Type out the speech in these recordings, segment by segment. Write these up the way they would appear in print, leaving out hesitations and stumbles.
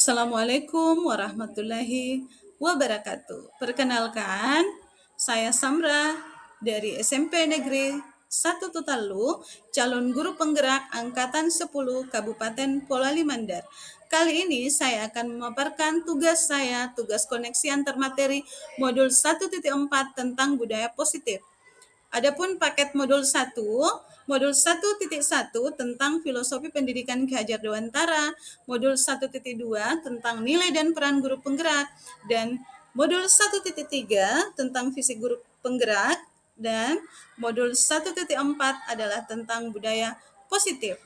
Assalamualaikum warahmatullahi wabarakatuh. Perkenalkan, saya Samra dari SMP Negeri 1 Tutalu, calon guru penggerak Angkatan 10 Kabupaten Polali Mandar. Kali ini saya akan memaparkan tugas saya, tugas koneksi antar materi modul 1.4 tentang budaya positif. Adapun paket modul 1.1 tentang filosofi pendidikan Ki Hajar Dewantara, modul 1.2 tentang nilai dan peran guru penggerak, dan modul 1.3 tentang fisik guru penggerak, dan modul 1.4 adalah tentang budaya positif.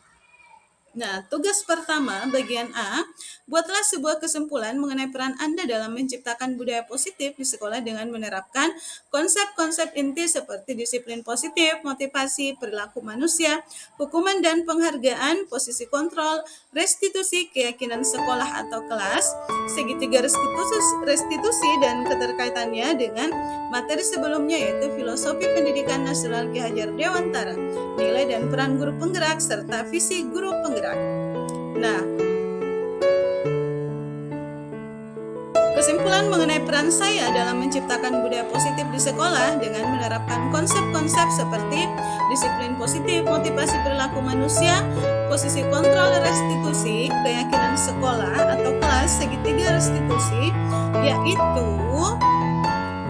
Nah, tugas pertama bagian A, buatlah sebuah kesimpulan mengenai peran Anda dalam menciptakan budaya positif di sekolah dengan menerapkan konsep-konsep inti seperti disiplin positif, motivasi, perilaku manusia, hukuman dan penghargaan, posisi kontrol, restitusi, keyakinan sekolah atau kelas, segitiga restitusi dan keterkaitannya dengan materi sebelumnya yaitu filosofi pendidikan nasional Ki Hajar Dewantara, nilai dan peran guru penggerak, serta visi guru penggerak. Nah, kesimpulan mengenai peran saya dalam menciptakan budaya positif di sekolah dengan menerapkan konsep-konsep seperti disiplin positif, motivasi perilaku manusia, posisi kontrol restitusi, keyakinan sekolah atau kelas, segitiga restitusi, yaitu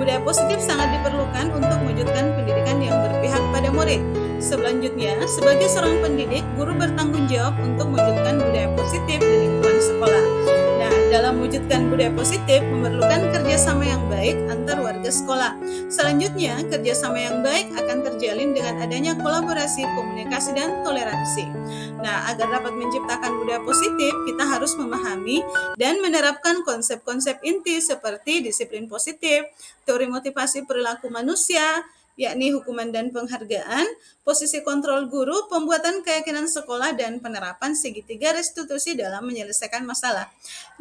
budaya positif sangat diperlukan untuk mewujudkan pendidikan yang berpihak pada murid. Selanjutnya, sebagai seorang pendidik, guru bertanggung jawab untuk mewujudkan budaya positif di lingkungan sekolah. Nah, dalam mewujudkan budaya positif memerlukan kerjasama yang baik antar warga sekolah. Selanjutnya, kerjasama yang baik akan terjalin dengan adanya kolaborasi, komunikasi, dan toleransi. Nah, agar dapat menciptakan budaya positif, kita harus memahami dan menerapkan konsep-konsep inti seperti disiplin positif, teori motivasi perilaku manusia, yakni hukuman dan penghargaan, posisi kontrol guru, pembuatan keyakinan sekolah, dan penerapan segitiga restitusi dalam menyelesaikan masalah.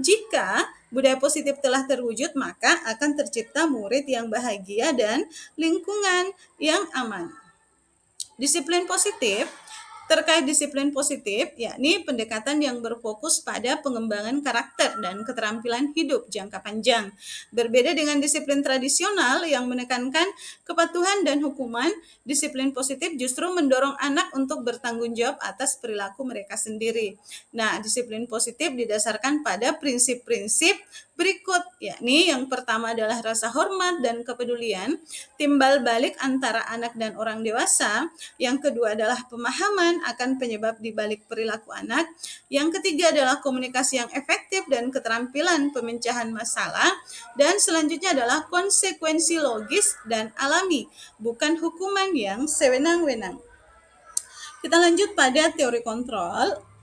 Jika budaya positif telah terwujud, maka akan tercipta murid yang bahagia dan lingkungan yang aman. Terkait disiplin positif, yakni pendekatan yang berfokus pada pengembangan karakter dan keterampilan hidup jangka panjang. Berbeda dengan disiplin tradisional yang menekankan kepatuhan dan hukuman, disiplin positif justru mendorong anak untuk bertanggung jawab atas perilaku mereka sendiri. Nah, disiplin positif didasarkan pada prinsip-prinsip berikut, yakni yang pertama adalah rasa hormat dan kepedulian, timbal balik antara anak dan orang dewasa. Yang kedua adalah pemahaman akan penyebab di balik perilaku anak. Yang ketiga adalah komunikasi yang efektif dan keterampilan pemecahan masalah. Dan selanjutnya adalah konsekuensi logis dan alami, bukan hukuman yang sewenang-wenang. Kita lanjut pada teori kontrol.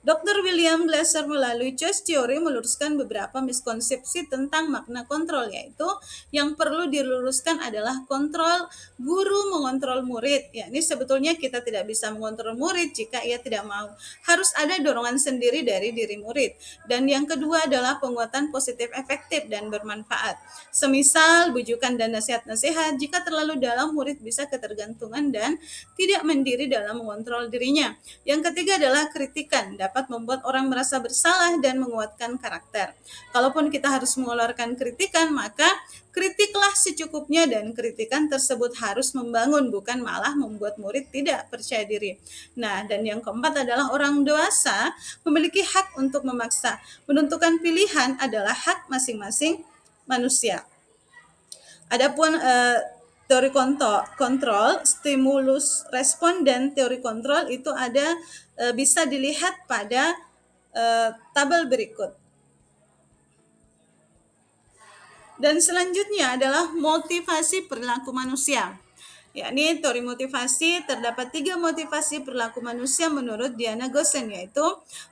Dr. William Glasser melalui choice theory meluruskan beberapa miskonsepsi tentang makna kontrol, yaitu yang perlu diluruskan adalah kontrol guru mengontrol murid. Yakni sebetulnya kita tidak bisa mengontrol murid jika ia tidak mau. Harus ada dorongan sendiri dari diri murid. Dan yang kedua adalah penguatan positif efektif dan bermanfaat. Semisal bujukan dan nasihat-nasihat, jika terlalu dalam murid bisa ketergantungan dan tidak mandiri dalam mengontrol dirinya. Yang ketiga adalah kritikan, dapat membuat orang merasa bersalah dan menguatkan karakter. Kalaupun kita harus mengeluarkan kritikan, maka kritiklah secukupnya dan kritikan tersebut harus membangun, bukan malah membuat murid tidak percaya diri. Nah, dan yang keempat adalah orang dewasa memiliki hak untuk memaksa. Menentukan pilihan adalah hak masing-masing manusia. Adapun teori kontrol, stimulus respon, dan teori kontrol itu ada bisa dilihat pada tabel berikut. Dan selanjutnya adalah motivasi perilaku manusia. Yakni teori motivasi, terdapat 3 motivasi perilaku manusia menurut Diana Gosen, yaitu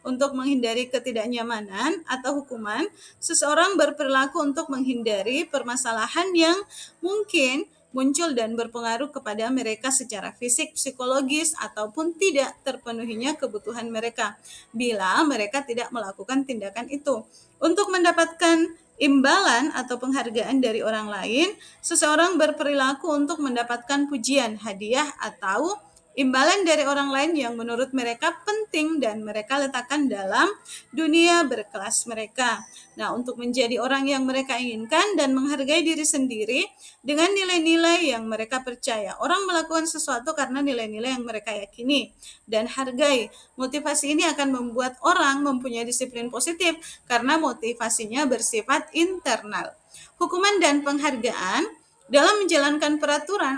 untuk menghindari ketidaknyamanan atau hukuman, seseorang berperilaku untuk menghindari permasalahan yang mungkin muncul dan berpengaruh kepada mereka secara fisik, psikologis, ataupun tidak terpenuhinya kebutuhan mereka bila mereka tidak melakukan tindakan itu. Untuk mendapatkan imbalan atau penghargaan dari orang lain, seseorang berperilaku untuk mendapatkan pujian, hadiah, atau imbalan dari orang lain yang menurut mereka penting dan mereka letakkan dalam dunia berkelas mereka. Nah, untuk menjadi orang yang mereka inginkan dan menghargai diri sendiri dengan nilai-nilai yang mereka percaya. Orang melakukan sesuatu karena nilai-nilai yang mereka yakini dan hargai. Motivasi ini akan membuat orang mempunyai disiplin positif karena motivasinya bersifat internal. Hukuman dan penghargaan dalam menjalankan peraturan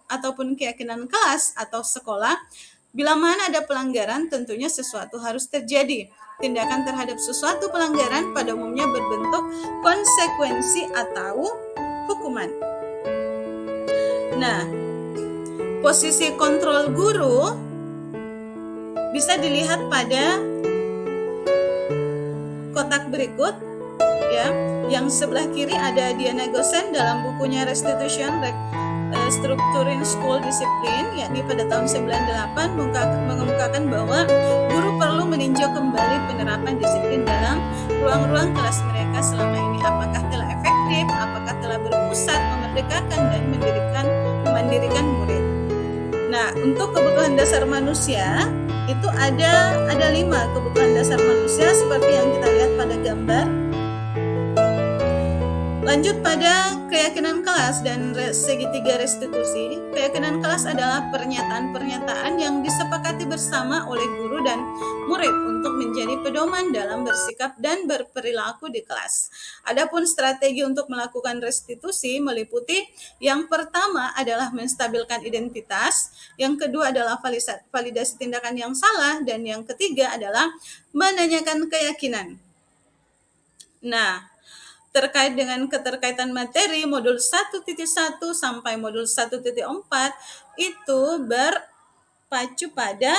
ataupun keyakinan kelas atau sekolah, bila mana ada pelanggaran, tentunya sesuatu harus terjadi. Tindakan terhadap sesuatu pelanggaran pada umumnya berbentuk konsekuensi atau hukuman. Nah, posisi kontrol guru bisa dilihat pada kotak berikut, ya. Yang sebelah kiri ada Diana Gosen dalam bukunya Restitution, Structuring School Discipline, yakni pada tahun 98 mengemukakan bahwa guru perlu meninjau kembali penerapan disiplin dalam ruang-ruang kelas mereka selama ini. Apakah telah efektif, apakah telah berpusat, memerdekakan, dan memandirikan murid. Nah, untuk kebutuhan dasar manusia, itu ada 5 kebutuhan dasar manusia seperti yang kita lihat pada gambar. Lanjut pada keyakinan kelas dan segitiga restitusi. Keyakinan kelas adalah pernyataan-pernyataan yang disepakati bersama oleh guru dan murid untuk menjadi pedoman dalam bersikap dan berperilaku di kelas. Adapun strategi untuk melakukan restitusi meliputi yang pertama adalah menstabilkan identitas, yang kedua adalah validasi tindakan yang salah, dan yang ketiga adalah menanyakan keyakinan. Nah, terkait dengan keterkaitan materi modul 1.1 sampai modul 1.4 itu berpacu pada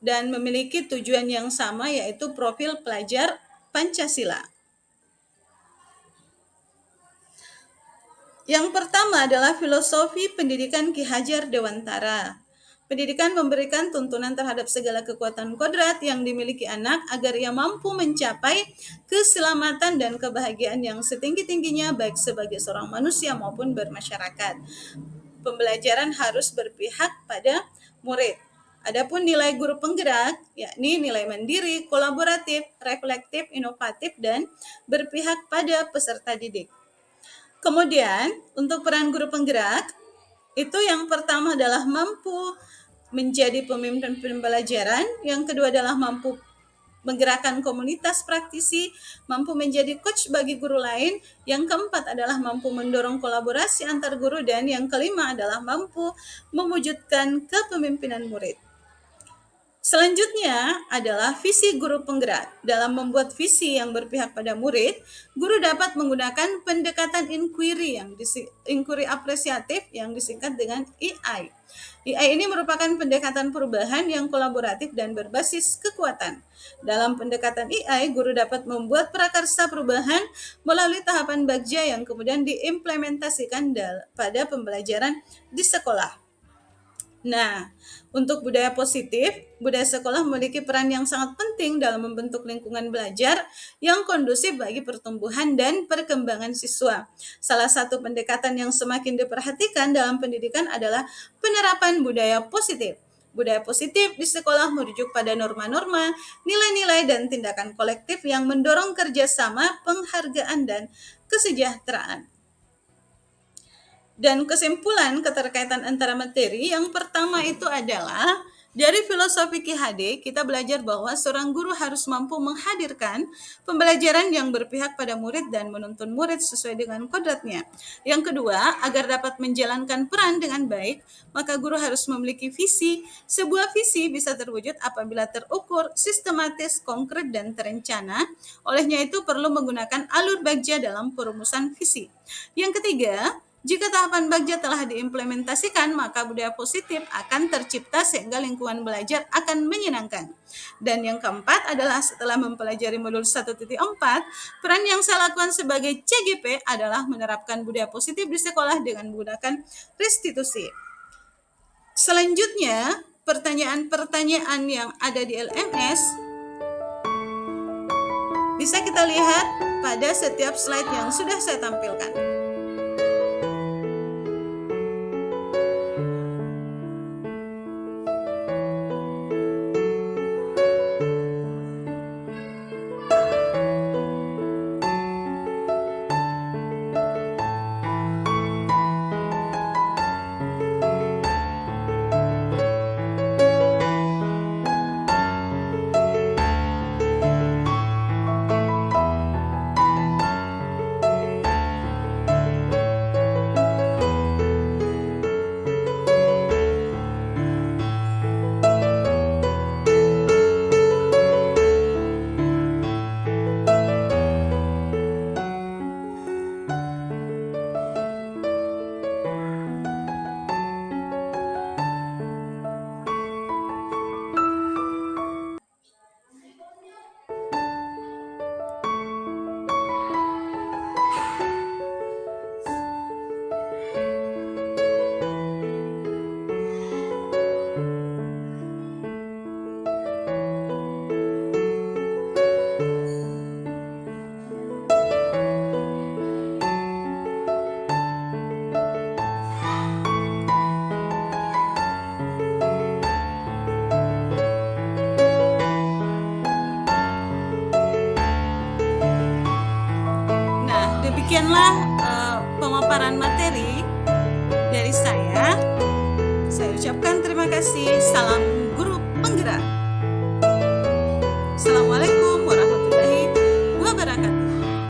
dan memiliki tujuan yang sama, yaitu profil pelajar Pancasila. Yang pertama adalah filosofi pendidikan Ki Hajar Dewantara. Pendidikan memberikan tuntunan terhadap segala kekuatan kodrat yang dimiliki anak agar ia mampu mencapai keselamatan dan kebahagiaan yang setinggi-tingginya baik sebagai seorang manusia maupun bermasyarakat. Pembelajaran harus berpihak pada murid. Adapun nilai guru penggerak, yakni nilai mandiri, kolaboratif, reflektif, inovatif, dan berpihak pada peserta didik. Kemudian, untuk peran guru penggerak, itu yang pertama adalah mampu menjadi pemimpin pembelajaran, yang kedua adalah mampu menggerakkan komunitas praktisi, mampu menjadi coach bagi guru lain, yang keempat adalah mampu mendorong kolaborasi antar guru, dan yang kelima adalah mampu mewujudkan kepemimpinan murid. Selanjutnya adalah visi guru penggerak. Dalam membuat visi yang berpihak pada murid, guru dapat menggunakan pendekatan inquiry apresiatif yang disingkat dengan EI. EI ini merupakan pendekatan perubahan yang kolaboratif dan berbasis kekuatan. Dalam pendekatan EI, guru dapat membuat prakarsa perubahan melalui tahapan bagja yang kemudian diimplementasikan pada pembelajaran di sekolah. Nah, untuk budaya positif, budaya sekolah memiliki peran yang sangat penting dalam membentuk lingkungan belajar yang kondusif bagi pertumbuhan dan perkembangan siswa. Salah satu pendekatan yang semakin diperhatikan dalam pendidikan adalah penerapan budaya positif. Budaya positif di sekolah merujuk pada norma-norma, nilai-nilai, dan tindakan kolektif yang mendorong kerjasama, penghargaan, dan kesejahteraan. Dan kesimpulan keterkaitan antara materi, yang pertama itu adalah dari filosofi Ki HD, kita belajar bahwa seorang guru harus mampu menghadirkan pembelajaran yang berpihak pada murid dan menuntun murid sesuai dengan kodratnya. Yang kedua, agar dapat menjalankan peran dengan baik, maka guru harus memiliki visi. Sebuah visi bisa terwujud apabila terukur, sistematis, konkret, dan terencana. Olehnya itu perlu menggunakan alur bagja dalam perumusan visi. Yang ketiga, jika tahapan bagja telah diimplementasikan, maka budaya positif akan tercipta sehingga lingkungan belajar akan menyenangkan. Dan yang keempat adalah setelah mempelajari modul 1.4, peran yang saya lakukan sebagai CGP adalah menerapkan budaya positif di sekolah dengan menggunakan restitusi. Selanjutnya, pertanyaan-pertanyaan yang ada di LMS bisa kita lihat pada setiap slide yang sudah saya tampilkan. demikianlah pemaparan materi dari saya. Saya ucapkan terima kasih. Salam guru penggerak.